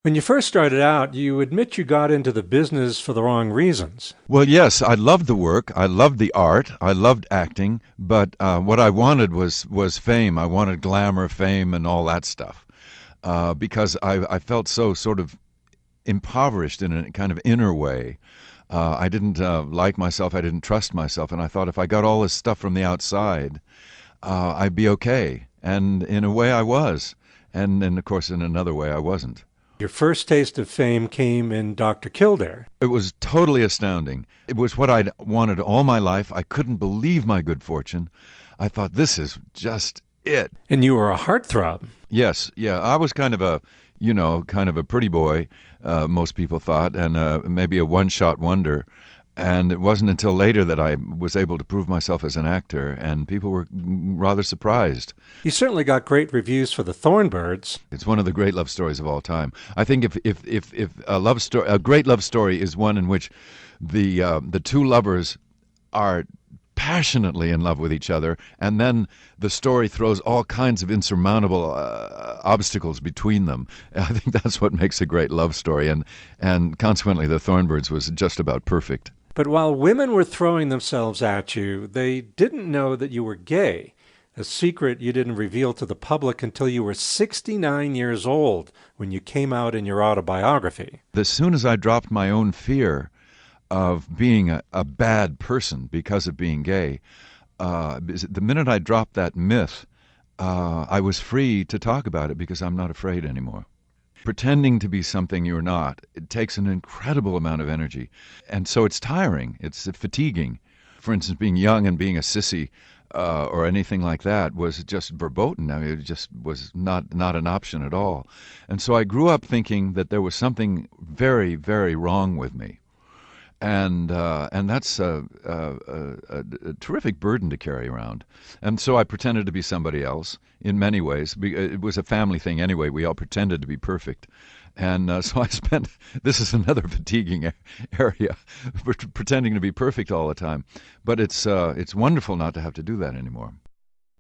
When you first started out, you admit you got into the business for the wrong reasons. Well, yes, I loved the work. I loved the art. I loved acting. But what I wanted was fame. I wanted glamour, fame, and all that stuff. Because I felt so sort of impoverished in a kind of inner way. I didn't like myself. I didn't trust myself. And I thought if I got all this stuff from the outside, I'd be okay. And in a way, I was. And of course, in another way, I wasn't. Your first taste of fame came in Dr. Kildare, It was totally astounding. It was what I'd wanted all my life. I couldn't believe my good fortune. I thought, this is just it. and you were a heartthrob. Yes, yeah. I was kind of kind of a pretty boy, most people thought, and maybe a one-shot wonder. And it wasn't until later that I was able to prove myself as an actor, and people were rather surprised. You certainly got great reviews for the Thorn Birds. It's one of the great love stories of all time. I think if a great love story is one in which the two lovers are passionately in love with each other, and then the story throws all kinds of insurmountable obstacles between them. I think that's what makes a great love story, and consequently, the Thornbirds was just about perfect. But while women were throwing themselves at you, they didn't know that you were gay, a secret you didn't reveal to the public until you were 69 years old when you came out in your autobiography. As soon as I dropped my own fear of being a bad person because of being gay, the minute I dropped that myth, I was free to talk about it because I'm not afraid anymore. Pretending to be something you're not, it takes an incredible amount of energy. And so it's tiring, it's fatiguing. For instance, being young and being a sissy or anything like that was just verboten. I mean, it just was not an option at all. And so I grew up thinking that there was something very, very wrong with me. And that's a terrific burden to carry around. And so I pretended to be somebody else in many ways. It was a family thing anyway. We all pretended to be perfect. And so I spent, this is another fatiguing area, pretending to be perfect all the time. But it's wonderful not to have to do that anymore.